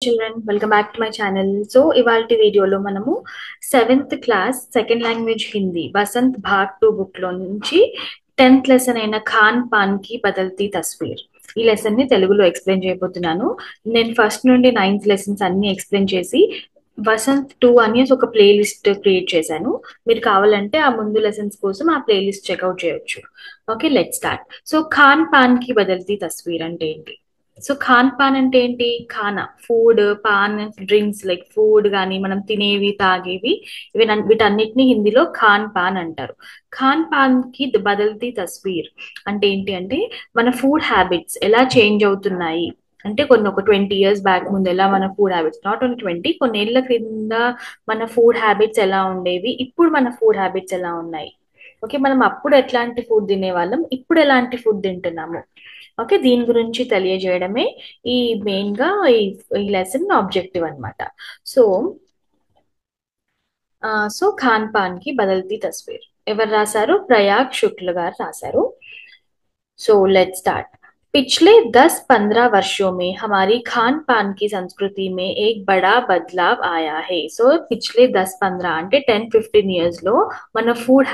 Children welcome back to my channel. So ఇవాల్టి వీడియోలో మనము 7th class second language Hindi Vasant Bhag 2 book లో నుంచి 10th లెసన్ అయిన ఖాన్ పాన్ కి బదల్తీ తస్వీర్ ఈ లెసన్ ని తెలుగులో ఎక్స్ప్లెయిన్ చేయబోతున్నాను. నేను ఫస్ట్ నుండి 9th లెసన్స్ అన్ని ఎక్స్ప్లెయిన్ చేసి వసంత్ 2 అని ఒక ప్లేలిస్ట్ క్రియేట్ చేశాను. మీరు కావాలంటే ఆ ముందు లెసన్స్ కోసం ఆ ప్లేలిస్ట్ చెక్అవుట్ చేయొచ్చు. Okay, let start. So Khan pan కి బదల్తీ తస్వీర్ అంటే ఏంటి? సో ఖాన్ పాన్ అంటే ఏంటి? ఖానా ఫుడ్, పాన్ డ్రింక్స్, లైక్ ఫుడ్ కానీ మనం తినేవి తాగేవి, వీటన్నిటిని హిందీలో ఖాన్ పాన్ అంటారు. ఖాన్ పాన్ కి బదల్తీ తస్వీర్ అంటే ఏంటి అంటే మన ఫుడ్ హ్యాబిట్స్ ఎలా చేంజ్ అవుతున్నాయి అంటే ఒక 20 years బ్యాక్ ముందు ఎలా మన ఫుడ్ హ్యాబిట్స్, నాట్ ఓన్లీ 20, కొన్ని ఏళ్ల క్రింద మన ఫుడ్ హ్యాబిట్స్ ఎలా ఉండేవి, ఇప్పుడు మన ఫుడ్ హ్యాబిట్స్ ఎలా ఉన్నాయి. ఓకే, మనం అప్పుడు ఎట్లాంటి ఫుడ్ తినేవాళ్ళం, ఇప్పుడు ఎలాంటి ఫుడ్ తింటున్నాము. ఓకే, దీని గురించి తెలియజేయడమే ఈ మెయిన్ గా ఈ లెసన్ ఆబ్జెక్టివ్ అన్నమాట. సో సో ఖాన్ పాన్ కి బదల్తీ తస్వీర్ ఎవరు రాశారు? ప్రయాగ్ శుక్ల గారు రాశారు. So let's start. पिछले 10-15 वर्षों में हमारी खान पान की संस्कृति में एक बड़ा बदलाव आया है. సో పిछలే 10-15 అంటే 10-15 ఇయర్స్ లో మన ఫుడ్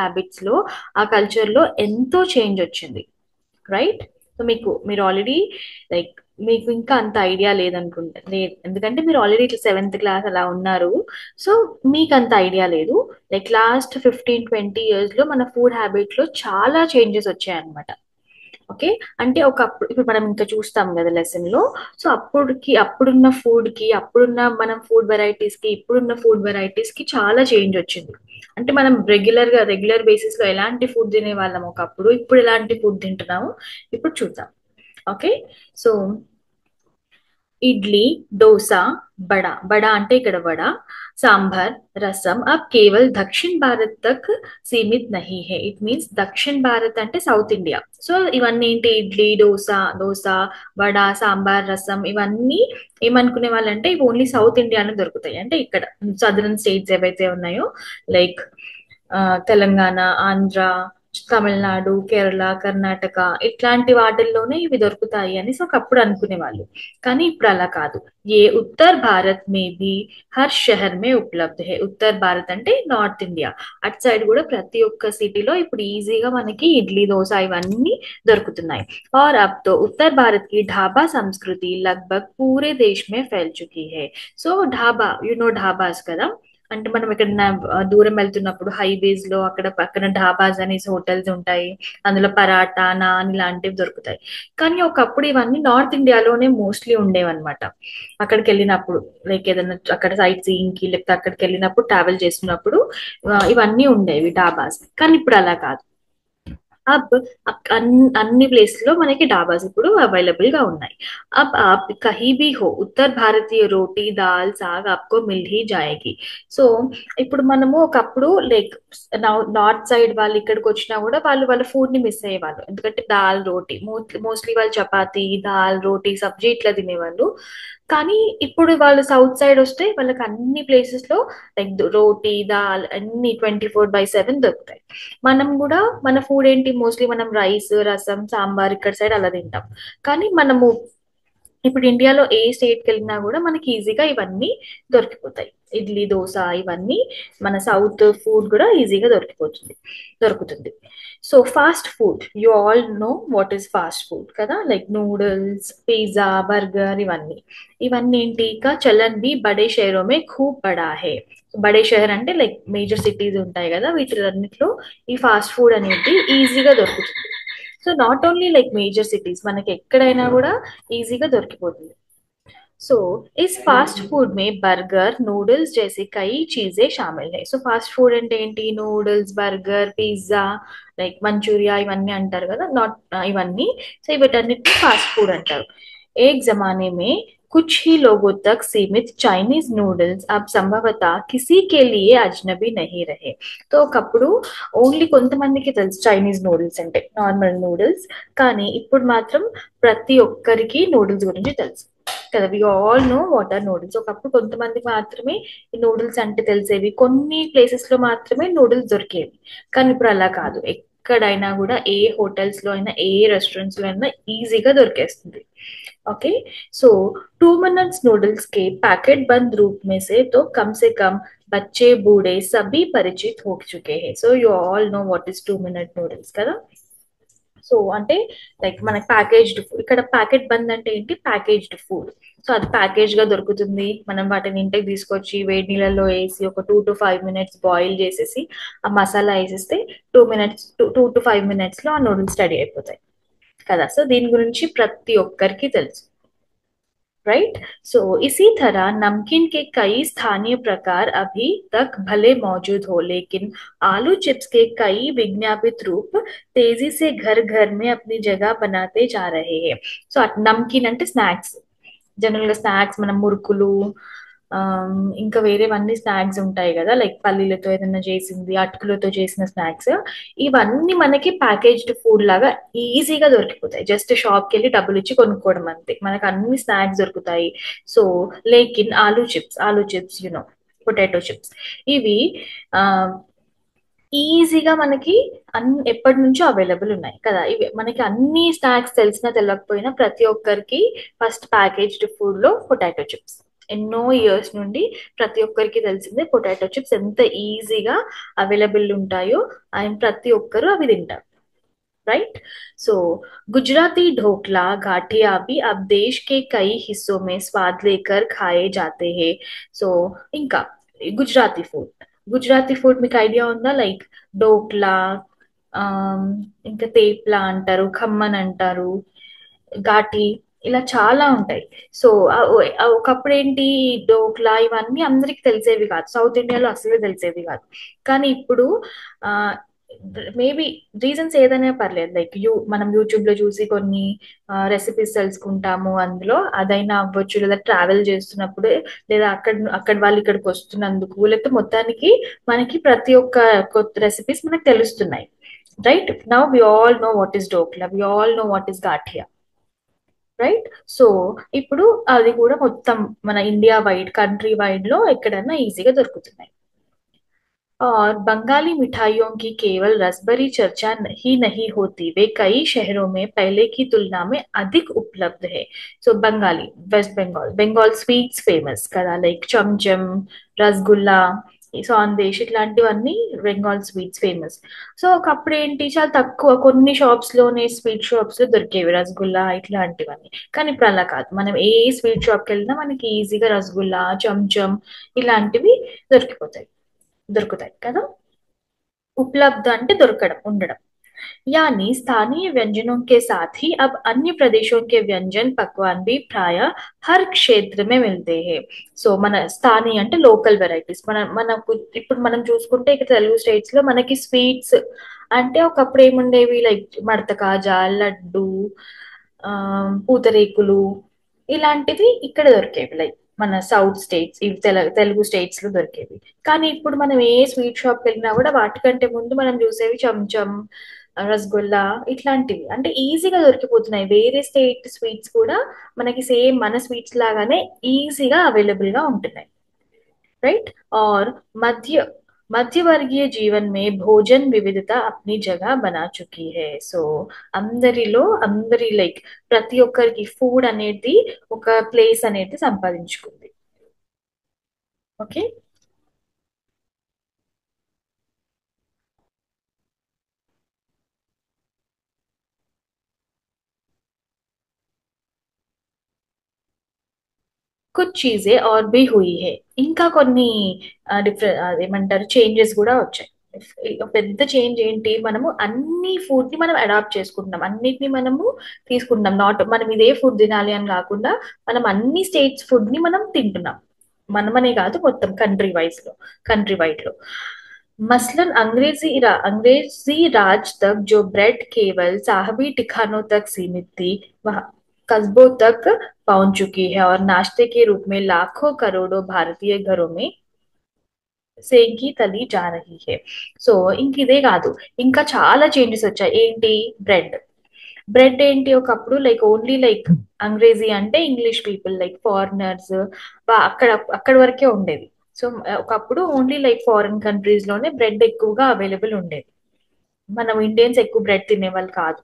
హ్యాబిట్స్ లో, ఆ కల్చర్ లో ఎంతో చేంజ్ వచ్చింది. రైట్? సో మీరు ఆల్రెడీ లైక్ మీకు ఇంకా అంత ఐడియా లేదనుకుంటా, లేదు, ఎందుకంటే మీరు ఆల్రెడీ ఇట్లా 7th క్లాస్ అలా ఉన్నారు. సో మీకు అంత ఐడియా లేదు. లైక్ లాస్ట్ 15-20 years లో మన ఫుడ్ హ్యాబిట్ లో చాలా చేంజెస్ వచ్చాయన్నమాట. ఓకే, అంటే ఒకప్పుడు ఇప్పుడు మనం ఇంకా చూస్తాం కదా లెసన్ లో. సో అప్పుడున్న ఫుడ్ కి, అప్పుడున్న మనం ఫుడ్ వెరైటీస్ కి, ఇప్పుడున్న ఫుడ్ వెరైటీస్ కి చాలా చేంజ్ వచ్చింది. అంటే మనం రెగ్యులర్ బేసిస్ లో ఎలాంటి ఫుడ్ తినే వాళ్ళం ఒకప్పుడు, ఇప్పుడు ఎలాంటి ఫుడ్ తింటున్నాము ఇప్పుడు చూద్దాం. ఓకే, సో इडली, डोसा, बड़ा बड़ा అంటే ఇక్కడ వడ, सांभर, రసం अब केवल दक्षिण भारत तक सीमित नहीं है. ఇట్ మీన్స్ దక్షిణ భారత్ అంటే సౌత్ ఇండియా. సో ఇవన్నీ ఏంటి? ఇడ్లీ, దోశ, వడ, సాంబార్, రసం, ఇవన్నీ ఏమనుకునే వాళ్ళంటే ఇవి ఓన్లీ సౌత్ ఇండియాలో దొరుకుతాయి. అంటే ఇక్కడ సదరన్ స్టేట్స్ ఏవైతే ఉన్నాయో, లైక్ తెలంగాణ, ఆంధ్ర, తమిళనాడు, కేరళ, కర్ణాటక, ఇట్లాంటి వాటిల్లోనే ఇవి దొరుకుతాయి అని సో ఒకప్పుడు అనుకునే వాళ్ళు. కానీ ఇప్పుడు అలా కాదు. ఏ ఉత్తర్ భారత్ మే భీ హర్ షహర్ మే ఉపలబ్ధ హై. ఉత్తర్ భారత్ అంటే నార్త్ ఇండియా, అటు సైడ్ కూడా ప్రతి ఒక్క సిటీలో ఇప్పుడు ఈజీగా మనకి ఇడ్లీ, దోశ ఇవన్నీ దొరుకుతున్నాయి. और अब तो उत्तर भारत की ढाबा संस्कृति लगभग पूरे देश में फैल चुकी है. సో ఢాబా, ఢాబాస్ కదా, అంటే మనం ఎక్కడైనా దూరం వెళ్తున్నప్పుడు హైవేస్ లో అక్కడ పక్కన ఢాబాస్ అనేసి హోటల్స్ ఉంటాయి. అందులో పరాటా, నాన్ ఇలాంటివి దొరుకుతాయి. కానీ ఒకప్పుడు ఇవన్నీ నార్త్ ఇండియాలోనే మోస్ట్లీ ఉండేవన్నమాట. అక్కడికి వెళ్ళినప్పుడు, లైక్ ఏదైనా అక్కడ సైట్ సీయింగ్ కి, లేకపోతే అక్కడికి వెళ్ళినప్పుడు ట్రావెల్ చేస్తున్నప్పుడు ఇవన్నీ ఉండేవి ఢాబాస్. కానీ ఇప్పుడు అలా కాదు. अब అన్ని ప్లేస్ లో మనకి డాబాస్ ఇప్పుడు అవైలబుల్ గా ఉన్నాయి. अब आप कहीं भी हो, उत्तर भारतीय रोटी दाल साग आपको मिल ही जाएगी. సో ఇప్పుడు మనము ఒకప్పుడు లైక్ నార్త్ సైడ్ వాళ్ళు ఇక్కడికి వచ్చినా కూడా వాళ్ళ ఫుడ్ ని మిస్ అయ్యేవాళ్ళు. ఎందుకంటే దాల్ రోటీ, మోస్ట్లీ వాళ్ళు చపాతి, దాల్ రోటీ, సబ్జీ ఇట్లా తినేవాళ్ళు. కానీ ఇప్పుడు వాళ్ళు సౌత్ సైడ్ వస్తే వాళ్ళకి అన్ని ప్లేసెస్ లో లైక్ రోటీ, దాల్ అన్ని 24/7 దొరుకుతాయి. మనం కూడా మన ఫుడ్ ఏంటి? మోస్ట్లీ మనం రైస్, రసం, సాంబార్ ఇక్కడ సైడ్ అలా తింటాం. కానీ మనము ఇప్పుడు ఇండియాలో ఏ స్టేట్ కి వెళ్ళినా కూడా మనకి ఈజీగా ఇవన్నీ దొరికిపోతాయి. ఇడ్లీ, దోశ ఇవన్నీ మన సౌత్ ఫుడ్ కూడా ఈజీగా దొరుకుతుంది. So fast food, you all know what is past food కదా, లైక్ నూడిల్స్, పిజ్జా, బర్గర్, ఇవన్నీ ఏంటి? కా చలన్ బి బడే షహరో మే ఖూబ్ బడా హే. బడే షహర్ అంటే లైక్ మేజర్ సిటీస్ ఉంటాయి కదా, వీటిలన్నిట్లో ఈ ఫాస్ట్ ఫుడ్ అనేది ఈజీగా దొరుకుతుంది. So not only like major cities, మనకి ఎక్కడైనా కూడా ఈజీగా దొరికిపోతుంది. सो इस फास्ट फूड में बर्गर, नूडल्स जैसे कई चीजें शामिल है. సో ఫాస్ట్ ఫుడ్ అంటే ఏంటి? Noodles, burger, pizza, like Manchuria ఇవన్నీ అంటారు కదా, నాట్ ఇవన్నీ. సో వీటన్నిటిని ఫాస్ట్ ఫుడ్ అంటారు. एक जमाने में कुछ ही लोगों तक सीमित चाइनीज नूडल्स अब संभवतः किसी के लिए अजनबी नहीं रहे. तो ఒకప్పుడు ఓన్లీ కొంతమందికి తెలుసు చైనీస్ నూడిల్స్ అంటే, నార్మల్ నూడిల్స్. కానీ ఇప్పుడు మాత్రం ప్రతి ఒక్కరికి నూడిల్స్ గురించి తెలుసు కదా. We all know what are noodles. ఒకప్పుడు కొంతమందికి మాత్రమే ఈ నూడిల్స్ అంటే తెలిసేవి, కొన్ని ప్లేసెస్ లో మాత్రమే నూడిల్స్ దొరికేవి. కానీ ఇప్పుడు అలా కాదు. ఎక్కడైనా కూడా ఏ హోటల్స్ లో అయినా, ఏ రెస్టారెంట్స్ లో అయినా ఈజీగా దొరికేస్తుంది. ओके। सो 2 मिनट्स नूडल्स के पैकेट बंद रूप में से कम बच्चे बूढ़े सभी परिचित हो चुके हैं. So you all know what is 2 minute noodles కదా. సో అంటే లైక్ మనకి ప్యాకేజ్డ్ ఫుడ్, ఇక్కడ ప్యాకెట్ బంద్ అంటే ఏంటి, ప్యాకేజ్డ్ ఫుడ్. సో అది ప్యాకేజ్ గా దొరుకుతుంది, మనం వాటిని ఇంటికి తీసుకొచ్చి వేడి నీళ్ళలో వేసి ఒక 2 to 5 minutes బాయిల్ చేసేసి ఆ మసాలా వేసేస్తే 2 minutes, 2 to 5 minutes లో ఆ నూడిల్స్ రెడీ అయిపోతాయి కదా. సో దీని గురించి ప్రతి ఒక్కరికి తెలుసు, राइट. सो इसी तरह नमकीन के कई स्थानीय प्रकार अभी तक भले मौजूद हो, लेकिन आलू चिप्स के कई विज्ञापित रूप तेजी से घर घर में अपनी जगह बनाते जा रहे हैं. సో నమ్కీన్ అంటే స్నాక్స్. జనరల్ గా స్నాక్స్ మనం మురుకులు, ఇంకా వేరేవన్నీ స్నాక్స్ ఉంటాయి కదా, లైక్ పల్లీలతో ఏదైనా చేసింది, అటుకులతో చేసిన స్నాక్స్. ఇవన్నీ మనకి ప్యాకేజ్డ్ ఫుడ్ లాగా ఈజీగా దొరికిపోతాయి. జస్ట్ షాప్ కి వెళ్ళి డబ్బులు ఇచ్చి కొనుక్కోవడం అంతే, మనకు అన్ని స్నాక్స్ దొరుకుతాయి. సో లేకిన్ ఆలూ చిప్స్ పొటాటో చిప్స్ ఇవి ఆ ఈజీగా మనకి ఎప్పటి నుంచో అవైలబుల్ ఉన్నాయి కదా. ఇవి మనకి అన్ని స్నాక్స్ తెలిసినా తెలియకపోయినా ప్రతి ఒక్కరికి ఫస్ట్ ప్యాకేజ్డ్ ఫుడ్ లో పొటాటో చిప్స్. ఎన్నో ఇయర్స్ నుండి ప్రతి ఒక్కరికి తెలిసిందే పొటాటో చిప్స్ ఎంత ఈజీగా అవైలబుల్ ఉంటాయో, అండ్ ప్రతి ఒక్కరు అవి తింటారు, राइट. सो गुजराती ढोकला गाठिया भी अब देश के कई हिस्सों में स्वाद लेकर खाए जाते हैं. సో ఇంకా గుజరాతీ ఫుడ్ మీకు ఐడియా ఉందా, లైక్ డోక్లా, ఇంకా తేప్లా అంటారు, ఖమ్మన్ అంటారు, ఘాటి, ఇలా చాలా ఉంటాయి. సో ఒకప్పుడు ఏంటి, డోక్లా ఇవన్నీ అందరికి తెలిసేవి కాదు, సౌత్ ఇండియాలో అసలు తెలిసేవి కాదు. కానీ ఇప్పుడు ఆ మేబీ రీజన్స్ ఏదైనా పర్లేదు, లైక్ మనం యూట్యూబ్ లో చూసి కొన్ని రెసిపీస్ తెలుసుకుంటాము, అందులో అదైనా అవ్వచ్చు, లేదా ట్రావెల్ చేస్తున్నప్పుడు, లేదా అక్కడ వాళ్ళు ఇక్కడికి వస్తున్నందుకు, లేకపోతే మొత్తానికి మనకి ప్రతి ఒక్క కొత్త రెసిపీస్ మనకు తెలుస్తున్నాయి. Right now we all know what is dhokla, we all know what is gathiya, right. So ఇప్పుడు అది కూడా మొత్తం మన ఇండియా వైడ్, కంట్రీ వైడ్ లో ఎక్కడన్నా ఈజీగా దొరుకుతున్నాయి. और बंगाली मिठाइयों की केवल रसभरी चर्चा ही नहीं होती, वे कई शहरों में पहले की तुलना में अधिक उपलब्ध है. So Bengali, west Bengal, Bengal sweets famous కదా, లైక్ చంచం, రసగుల్లా, ఈ సందేశ్, ఇట్లాంటివన్నీ బెంగాల్ స్వీట్స్ ఫేమస్. సో ఒకప్పుడు ఏంటి, చాలా తక్కువ కొన్ని షాప్స్ లోనే, స్వీట్ షాప్స్ లో దొరికేవి రసగుల్లా ఇట్లాంటివన్నీ. కానీ ఇప్పుడు అలా కాదు, మనం ఏ స్వీట్ షాప్కి వెళ్ళినా మనకి ఈజీగా రసగుల్లా, చంచం ఇలాంటివి దొరికిపోతాయి, దొరుకుతాయి కదా. उपलब्ध అంటే దొరకడం, ఉండడం. यानी स्थानीय व्यंजनों के साथ ही अब अन्य प्रदेशों के व्यंजन पकवान भी प्राय हर क्षेत्र में मिलते हैं. సో మన స్థానియ అంటే లోకల్ వెరైటీస్, మనకు ఇప్పుడు మనం చూసుకుంటే ఇక్కడ తెలుగు స్టేట్స్ లో మనకి స్వీట్స్ అంటే ఒకప్పుడు ఏముండేవి, లైక్ మడత కాజా, లడ్డు, ఆ, పూతరేకులు, ఇలాంటివి ఇక్కడ దొరికేవి, లైక్ మన సౌత్ స్టేట్స్, ఇవి తెలుగు స్టేట్స్ లో దొరికేవి. కానీ ఇప్పుడు మనం ఏ స్వీట్ షాప్ వెళ్ళినా కూడా వాటికంటే ముందు మనం చూసేవి చంచం, రసగుల్లా ఇట్లాంటివి అంటే ఈజీగా దొరికిపోతున్నాయి. వేరే స్టేట్ స్వీట్స్ కూడా మనకి సేమ్ మన స్వీట్స్ లాగానే ఈజీగా అవైలబుల్ గా ఉంటున్నాయి, राइट. और मध्य वर्गीय जीवन में भोजन विविधता अपनी जगह बना चुकी है. సో అందరి లైక్ ప్రతి ఒక్కరికి ఫుడ్ అనేది ఒక ప్లేస్ అనేది సంపాదించుకుంది. ఓకే. కుछ చీజే और भी हुई है. ఇంకా కొన్ని డిఫరెంట్ ఏమంటారు, చేంజెస్ కూడా వచ్చాయి. పెద్ద చేంజ్ ఏంటి, మనము అన్ని ఫుడ్ ని మనం అడాప్ట్ చేసుకుంటున్నాం, అన్నిటిని మనము తీసుకుంటున్నాం. నాట్ మనం ఇదే ఫుడ్ తినాలి అని కాకుండా మనం అన్ని స్టేట్స్ ఫుడ్ ని మనం తింటున్నాం. మనమనే కాదు, మొత్తం కంట్రీ వైడ్ లో. मसलन अंग्रेजी राज तक जो ब्रेड केवल साहबी ठिकानों तक सीमित थी, वह कस्बों तक पहुंच चुकी है और नाश्ते के रूप में लाखों करोड़ों भारतीय घरों में సేకి తల్లి जा रही है. సో ఇంక ఇదే కాదు, ఇంకా చాలా చేంజెస్ వచ్చాయి. ఏంటి, బ్రెడ్ ఏంటి, ఒకప్పుడు లైక్ ఓన్లీ లైక్ అంగ్రేజీ అంటే ఇంగ్లీష్ పీపుల్, లైక్ ఫారినర్స్, అక్కడ అక్కడ వరకే ఉండేది. సో ఒకప్పుడు ఓన్లీ లైక్ ఫారిన్ కంట్రీస్ లోనే బ్రెడ్ ఎక్కువగా అవైలబుల్ ఉండేది, మనం ఇండియన్స్ ఎక్కువ బ్రెడ్ తినేవాళ్ళు కాదు.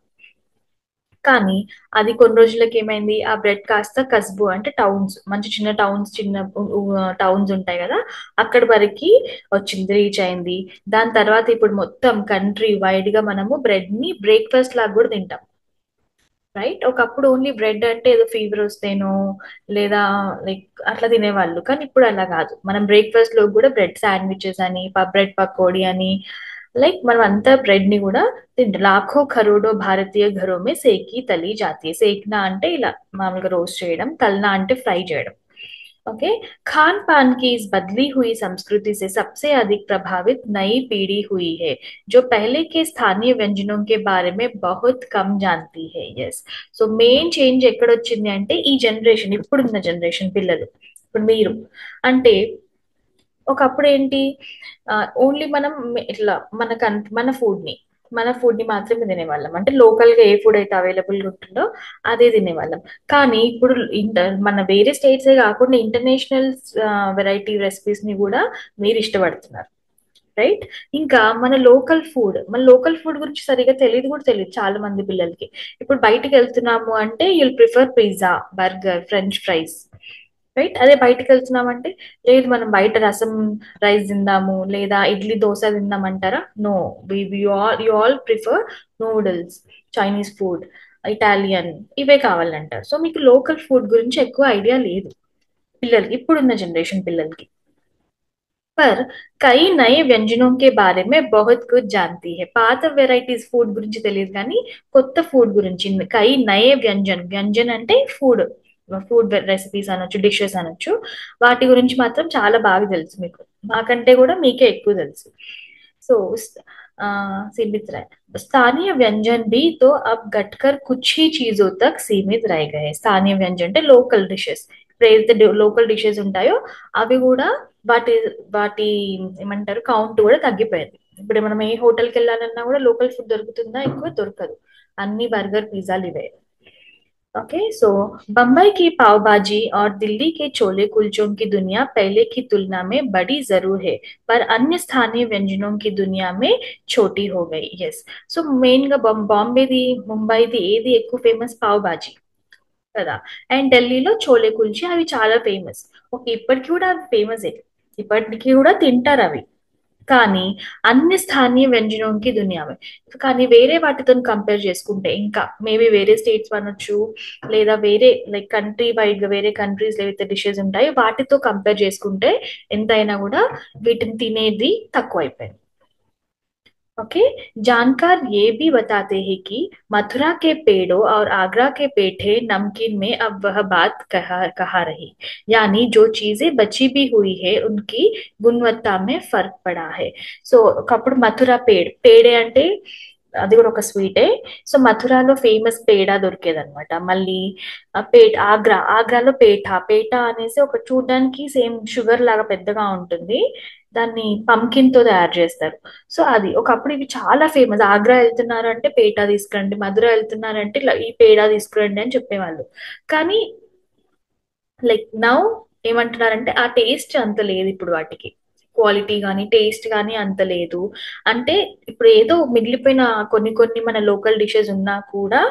కానీ అది కొన్ని రోజులకి ఏమైంది, ఆ బ్రెడ్ కాస్త కస్బు అంటే టౌన్స్, మంచి చిన్న టౌన్స్, చిన్న టౌన్స్ ఉంటాయి కదా, అక్కడి వరకు వచ్చింది, రీచ్ అయింది. దాని తర్వాత ఇప్పుడు మొత్తం కంట్రీ వైడ్ గా మనము బ్రెడ్ ని బ్రేక్ఫాస్ట్ లాగా కూడా తింటాం. రైట్, ఒకప్పుడు ఓన్లీ బ్రెడ్ అంటే ఏదో ఫీవర్ వస్తేనో లేదా లైక్ అట్లా తినేవాళ్ళు, కానీ ఇప్పుడు అలా కాదు. మనం బ్రేక్ఫాస్ట్ లో కూడా బ్రెడ్ శాండ్విచెస్ అని, బ్రెడ్ పకోడీ అని, లైక్ మనం అంతా బ్రెడ్ ని కూడా తింటాం. లాఖో కరోడో భారతీయ ఘరో మే సేకి తలి జాతీయ. సేక్నా అంటే ఇలా మామూలుగా రోస్ట్ చేయడం, తల్నా అంటే ఫ్రై చేయడం. ओके। खान पान की इस बदली हुई संस्कृति से सबसे अधिक प्रभावित नई पीढ़ी हुई है, जो पहले के स्थानीय व्यंजनों के बारे में बहुत कम जानती है। यस, సో మెయిన్ చేంజ్ ఎక్కడ వచ్చింది అంటే ఈ జనరేషన్, ఇప్పుడున్న జనరేషన్ పిల్లలు, ఇప్పుడు మీరు అంటే ఒకప్పుడు ఏంటి, ఓన్లీ మనం ఇట్లా మన ఫుడ్ ని మన ఫుడ్ ని మాత్రమే తినేవాళ్ళం. అంటే లోకల్ గా ఏ ఫుడ్ అయితే అవైలబుల్ గా ఉంటుందో అదే తినేవాళ్ళం. కానీ ఇప్పుడు మన వేరే స్టేట్స్ కాకుండా ఇంటర్నేషనల్ వెరైటీ రెసిపీస్ ని కూడా మీరు ఇష్టపడుతున్నారు. రైట్, ఇంకా మన లోకల్ ఫుడ్ గురించి సరిగా తెలియదు కూడా తెలియదు చాలా మంది పిల్లలకి. ఇప్పుడు బయటికి వెళ్తున్నాము అంటే you'll prefer pizza, burger, French fries. Right, అదే బయటికి వెళ్తున్నామంటే లేదు మనం బయట రసం రైస్ తిందాము లేదా ఇడ్లీ దోశ తిందాం అంటారా? No, you all prefer noodles, Chinese food, Italian, ఇవే కావాలంటారు. సో మీకు లోకల్ ఫుడ్ గురించి ఎక్కువ ఐడియా లేదు పిల్లలకి, ఇప్పుడున్న జనరేషన్ పిల్లలకి. पर कई नए व्यंजनों के बारे में बहुत कुछ जानती है. పాత వెరైటీస్ ఫుడ్ గురించి తెలియదు కానీ కొత్త ఫుడ్ గురించి కై నయే వ్యంజన్, వ్యంజన్ అంటే ఫుడ్, ఫుడ్ రెసిపీస్ అనొచ్చు, డిషెస్ అనొచ్చు, వాటి గురించి మాత్రం చాలా బాగా తెలుసు మీకు. మాకంటే కూడా మీకే ఎక్కువ తెలుసు. సో सीमित रहे स्थानीय व्यंजन भी तो अब घटकर कुछ ही चीजों तक सीमित रह गए. స్థానియ వ్యంజన్ అంటే లోకల్ డిషెస్. ఇప్పుడు ఏదైతే లోకల్ డిషెస్ ఉంటాయో అవి కూడా వాటి వాటి ఏమంటారు కౌంట్ కూడా తగ్గిపోయింది. ఇప్పుడు మనం ఏ హోటల్కి వెళ్ళాలన్నా కూడా లోకల్ ఫుడ్ దొరుకుతుందా? ఎక్కువ దొరకదు, అన్ని బర్గర్ పిజ్జాలు ఇవే. ओके, सो बम्बई की पाव भाजी और दिल्ली के छोले कुलचों की दुनिया पहले की तुलना में बड़ी जरूर है, पर अन्य स्थानीय व्यंजनों की दुनिया में छोटी हो गई. यस, సో మెయిన్ గా బాంబేది ముంబైది ఏది ఎక్కువ ఫేమస్? పావ్ భాజీ కదా. అండ్ ఢిల్లీలో చోలే కుల్చీ, అవి చాలా ఫేమస్. ఓకే, ఇప్పటికి కూడా అవి ఫేమస్, ఇప్పటికి కూడా తింటారు అవి. కానీ అన్ని స్థానియ వ్యంజనంకి దునియావే, కానీ వేరే వాటితో కంపేర్ చేసుకుంటే, ఇంకా మేబీ వేరే స్టేట్స్ అనొచ్చు లేదా వేరే లైక్ కంట్రీ వైడ్ గా వేరే కంట్రీస్ ఏవైతే డిషెస్ ఉంటాయో వాటితో కంపేర్ చేసుకుంటే ఎంతైనా కూడా వీటిని తినేది తక్కువ అయిపోయింది. ओके, जानकार ये भी बताते हैं कि मथुरा के पेड़ों और आगरा के पेठे नमकीन में अब वह बात कहा रही, यानी जो चीजें बची भी हुई है उनकी गुणवत्ता में फर्क पड़ा है. సో ఒకప్పుడు మథుర పేడే అంటే అది కూడా ఒక స్వీటే. సో మథురాలో ఫేమస్ పేడ దొరికేదన్నమాట. మళ్ళీ ఆగ్రాలో పేట అనేసి ఒక చూడడానికి సేమ్ షుగర్ లాగా పెద్దగా ఉంటుంది, దాన్ని పంకిన్ తో తయారు చేస్తారు. సో అది ఒకప్పుడు ఇవి చాలా ఫేమస్. ఆగ్రా వెళ్తున్నారంటే పేట తీసుకురండి, మధుర వెళ్తున్నారంటే ఇలా ఈ పేడ తీసుకురండి అని చెప్పేవాళ్ళు. కానీ లైక్ నౌ ఏమంటున్నారంటే ఆ టేస్ట్ అంత లేదు ఇప్పుడు, వాటికి క్వాలిటీ కానీ టేస్ట్ కానీ అంత లేదు. అంటే ఇప్పుడు ఏదో మిగిలిపోయిన కొన్ని కొన్ని మన లోకల్ డిషెస్ ఉన్నా కూడా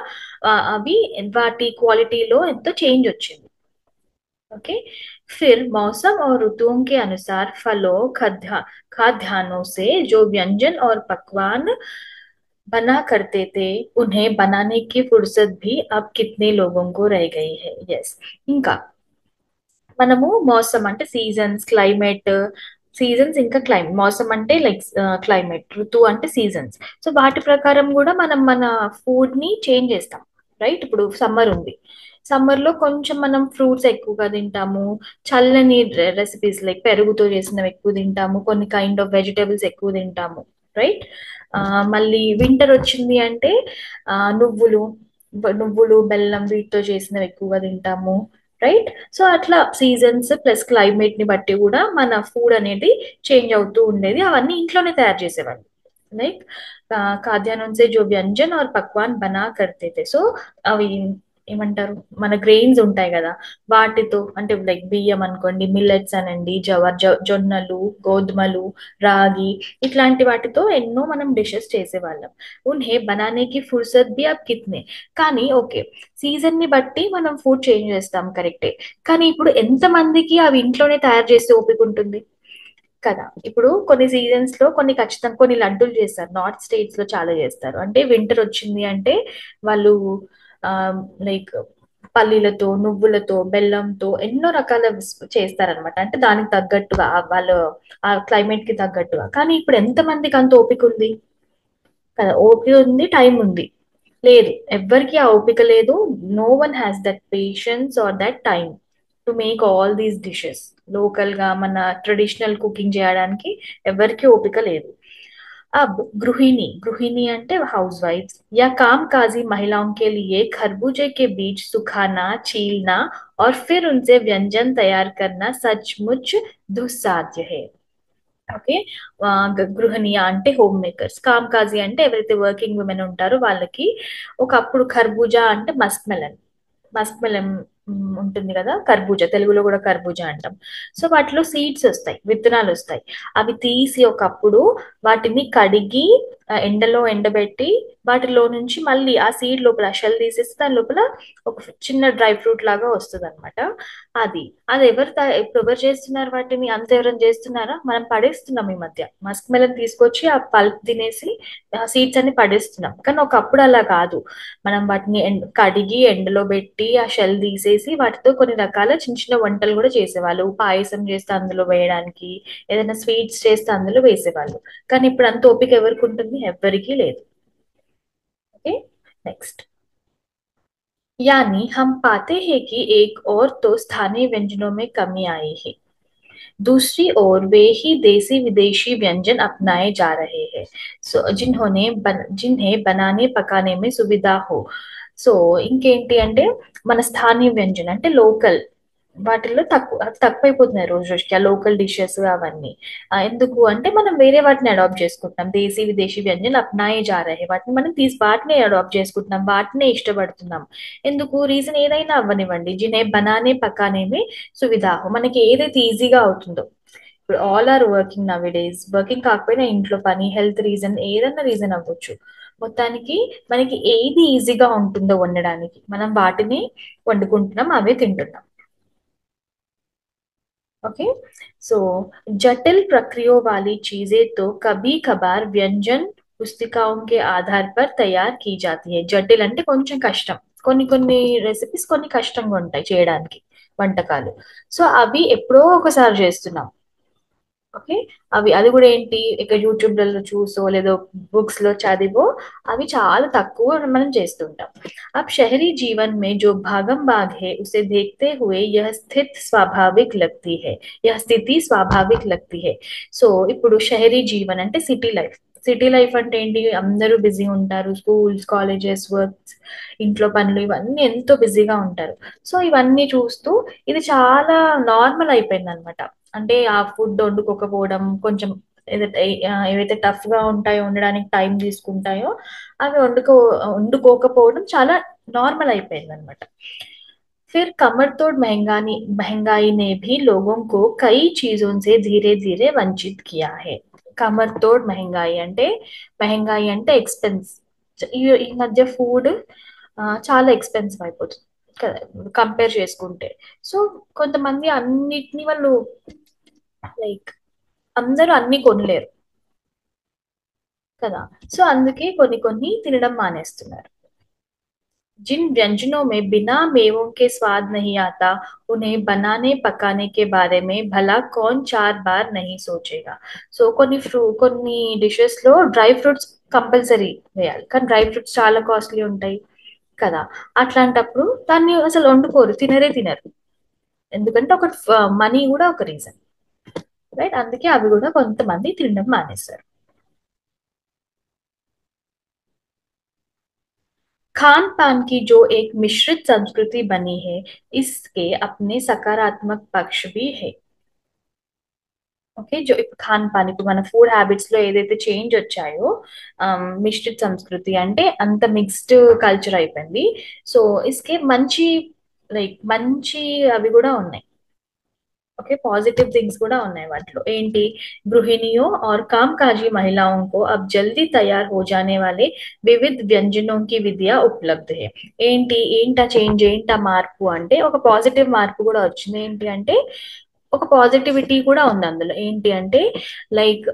అవి వాటి క్వాలిటీలో ఎంతో చేంజ్ వచ్చింది. ओके, फिर मौसम और ऋतुओं के अनुसार फलों खाद्यान्नों से जो व्यंजन और पकवान बना करते थे उन्हें बनाने की फुर्सत भी अब कितने लोगों को रह गई है. यस, ఇంకా మనము మౌసం అంటే సీజన్స్, క్లైమేట్, సీజన్స్ ఇంకా క్లైమేట్. మౌసం అంటే లైక్ క్లైమేట్, ఋతువు అంటే సీజన్స్. సో వాటి ప్రకారం కూడా మనం మన ఫుడ్ ని చేంజ్ చేస్తాం. రైట్, ఇప్పుడు సమ్మర్ ఉంది, సమ్మర్ లో కొంచెం మనం ఫ్రూట్స్ ఎక్కువగా తింటాము, చల్లని రెసిపీస్ లైక్ పెరుగుతో చేసినవి ఎక్కువ తింటాము, కొన్ని కైండ్ ఆఫ్ వెజిటేబుల్స్ ఎక్కువ తింటాము. రైట్, మళ్ళీ వింటర్ వచ్చింది అంటే నువ్వులు, బెల్లం వీటితో చేసినవి ఎక్కువగా తింటాము. రైట్, సో అట్లా సీజన్స్ ప్లస్ క్లైమేట్ ని బట్టి కూడా మన ఫుడ్ అనేది చేంజ్ అవుతూ ఉండేది. అవన్నీ ఇంట్లోనే తయారు చేసేవాళ్ళు. లైక్ खाद्यान्नों से जो व्यंजन और पकवान बना करते थे. సో అవి ఏమంటారు, మన గ్రెయిన్స్ ఉంటాయి కదా, వాటితో అంటే లైక్ బియ్యం అనుకోండి, మిల్లెట్స్ అనండి, జొన్నలు, గోధుమలు, రాగి, ఇట్లాంటి వాటితో ఎన్నో మనం డిషెస్ చేసేవాళ్ళం. ఉన్హే బనానేకి ఫుర్సత్ బి అబ్ కిత్నే. కానీ ఓకే, సీజన్ ని బట్టి మనం ఫుడ్ చేంజ్ చేస్తాం కరెక్టే, కానీ ఇప్పుడు ఎంత మందికి అవి ఇంట్లోనే తయారు చేస్తే ఓపిక ఉంటుంది కదా. ఇప్పుడు కొన్ని సీజన్స్ లో కొన్ని ఖచ్చితంగా కొన్ని లడ్డూలు చేస్తారు, నార్త్ స్టేట్స్ లో చాలా చేస్తారు. అంటే వింటర్ వచ్చింది అంటే వాళ్ళు ఆ లైక్ పల్లీలతో, నువ్వులతో, బెల్లంతో ఎన్నో రకాల చేస్తారనమాట. అంటే దానికి తగ్గట్టుగా వాళ్ళు ఆ క్లైమేట్ కి తగ్గట్టుగా. కానీ ఇప్పుడు ఎంత మందికి అంత ఓపిక ఉంది కదా, ఓపిక ఉంది, టైం ఉంది, లేదు, ఎవ్వరికి ఆ ఓపిక లేదు. No one has that patience or that time to make all these dishes. Local గా మన ట్రెడిషనల్ కుకింగ్ చేయడానికి ఎవరికి ఓపిక లేదు. अब गृहिणी అంటే हाउस वाइफ्स या कामकाजी महिलाओं के लिए खरबूजे के बीज सुखाना, छीलना और फिर उनसे व्यंजन तैयार करना सचमुच दुस्साध्य है. ఓకే. గృహిణి అంటే హోమ్ మేకర్స్, కామ్కాజీ అంటే ఎవరైతే వర్కింగ్ ఉమెన్ ఉంటారో వాళ్ళకి. ఒకప్పుడు ఖర్బూజా అంటే మస్క్ మెలన్. మస్క్ మెలన్ ఉంటుంది కదా, కర్బూజా, తెలుగులో కూడా కర్బూజా అంటాం. సో వాటిలో సీడ్స్ వస్తాయి, విత్తనాలు వస్తాయి. అవి తీసి ఒకప్పుడు వాటిని కడిగి ఎండలో ఎండబెట్టి వాటిలో నుంచి మళ్ళీ ఆ సీడ్ లోపల షెల్ తీసేసి దాని లోపల ఒక చిన్న డ్రై ఫ్రూట్ లాగా వస్తుంది అనమాట. అది అది ఇప్పుడు ఎవరు చేస్తున్నారు వాటిని, అంత ఎవరైనా చేస్తున్నారా? మనం పడేస్తున్నాం ఈ మధ్య. మస్క్ మెలన్ తీసుకొచ్చి ఆ పల్ప్ తినేసి సీడ్స్ అన్ని పడేస్తున్నాం. కానీ ఒకప్పుడు అలా కాదు. మనం వాటిని కడిగి ఎండలో పెట్టి ఆ షెల్ తీసేసి వాటితో కొన్ని రకాల చిన్న చిన్న వంటలు కూడా చేసేవాళ్ళు. పాయసం చేస్తే అందులో వేయడానికి, ఏదైనా స్వీట్స్ చేస్తే అందులో వేసేవాళ్ళు. కానీ ఇప్పుడు అంత ఓపిక ఎవరికి ఉంటుంది? ఎవ్వరికీ లేదు. Okay, next. यानी हम पाते हैं कि एक और तो स्थानीय व्यंजनों में कमी आई है, दूसरी ओर वे ही देसी विदेशी व्यंजन अपनाए जा रहे हैं, जिन्हें बनाने पकाने में सुविधा हो. సో ఇంకేంటి అంటే మన స్థానియ వ్యంజన అంటే లోకల్ వాటిల్లో తక్కువైపోతున్నాయి రోజు రోజుకి, ఆ లోకల్ డిషెస్ అవన్నీ. ఎందుకు అంటే మనం వేరే వాటిని అడాప్ట్ చేసుకుంటున్నాం. దేశీ విదేశీ వ్యంజన్ అప్నాయే జా రహే, వాటిని మనం వాటినే అడాప్ట్ చేసుకుంటున్నాం, వాటినే ఇష్టపడుతున్నాం. ఎందుకు? రీజన్ ఏదైనా అవ్వనివ్వండి. జినే బనానే పకానేమే సువిధా హో, మనకి ఏదైతే ఈజీగా అవుతుందో. ఇప్పుడు all are working nowadays, working కాకపోయినా ఇంట్లో పని, హెల్త్ రీజన్, ఏదన్నా రీజన్ అవ్వచ్చు. మొత్తానికి మనకి ఏది ఈజీగా ఉంటుందో వండడానికి మనం వాటిని వండుకుంటున్నాం, అవే తింటున్నాం. ओके, सो जटिल प्रक्रियाओं वाली चीजें तो कभी कभार व्यंजन पुस्तिकाओं के आधार पर తయారు की जाती है. జటిల్ అంటే కొంచెం కష్టం, కొన్ని కొన్ని రెసిపీస్ కొన్ని కష్టంగా ఉంటాయి చేయడానికి, వంటకాలు. సో అవి ఎప్పుడో ఒకసారి చేస్తున్నాం. ఓకే, అది కూడా ఏంటి, ఇక యూట్యూబ్లలో చూసో లేదో बुक्स లో చదివో అవి చాలా తక్కువ మనం చేస్తుంటాం. अब शहरी जीवन में जो भागम भाग है उसे देखते हुए यह స్థితి స్వాభావిक लगती है. సో ఇప్పుడు షహరీ జీవన్ అంటే సిటీ లైఫ్. సిటీ లైఫ్ అంటే ఏంటి, అందరూ బిజీ ఉంటారు, స్కూల్స్, కాలేజెస్, వర్క్స్, ఇంట్లో పనులు, ఇవన్నీ ఎంతో బిజీగా ఉంటారు. సో ఇవన్నీ చూస్తూ ఇది చాలా నార్మల్ అయిపోయింది అనమాట. అంటే ఆ ఫుడ్ వండుకోకపోవడం, కొంచెం ఏవైతే టఫ్ గా ఉంటాయో, ఉండడానికి టైం తీసుకుంటాయో అవి వండుకోకపోవడం చాలా నార్మల్ అయిపోయింది అనమాట. फिर कमर तोड़ महंगाई ने भी लोगों को कई चीजों से धीरे धीरे वंचित किया है. కమర్ తోడ్ మెహంగాయి అంటే, మెహంగాయి అంటే ఎక్స్పెన్స్. ఈ మధ్య ఫుడ్ చాలా ఎక్స్పెన్సివ్ అయిపోతుంది కదా, కంపేర్ చేసుకుంటే. సో కొంతమంది అన్నిటిని వాళ్ళు లైక్ అందరూ అన్ని కొనలేరు కదా. సో అందుకే కొన్ని కొన్ని తినడం మానేస్తున్నారు. जिन व्यंजनों में बिना मेवों के स्वाद नहीं आता, उन्हें बनाने पकाने के बारे में भला कौन 4 बार नहीं सोचेगा. సో కొన్ని డిషెస్ లో డ్రై ఫ్రూట్స్ కంపల్సరీ వేయాలి, కానీ డ్రై ఫ్రూట్స్ చాలా కాస్ట్లీ ఉంటాయి కదా. అట్లాంటప్పుడు దాన్ని అసలు వండుకోరు, తినరు. ఎందుకంటే ఒక మనీ కూడా ఒక రీజన్, రైట్. అందుకే అవి కూడా కొంతమంది తినడం మానేస్తారు. खान पान की जो एक मिश्रित संस्कृति बनी है, इसके अपने सकारात्मक पक्ष भी है. ఓకే జో ఇప్పుడు ఖాన్ పాన్ ఇప్పుడు మన ఫుడ్ హ్యాబిట్స్ లో ఏదైతే చేంజ్ వచ్చాయో, మిశ్రిత సంస్కృతి అంటే అంత మిక్స్డ్ కల్చర్ అయిపోయింది. సో ఇస్కే మంచి, లైక్ మంచి అవి కూడా ఉన్నాయి. ओके पॉजिटिव थिंग्स కూడా ఉన్నాయి వాటిలో ఏంటి, गृहिणियों और कामकाजी महिलाओं को अब जल्दी तैयार हो जाने वाले विविध व्यंजनों की विधियां उपलब्ध है. ఏంటి ఏంటా చేంజ్ ఏంటా మార్పు అంటే ఒక పాజిటివ్ మార్పు కూడా వచ్చింది. ఏంటి అంటే ఒక పాజిటివిటీ కూడా ఉంది అందులో. ఏంటి అంటే లైక్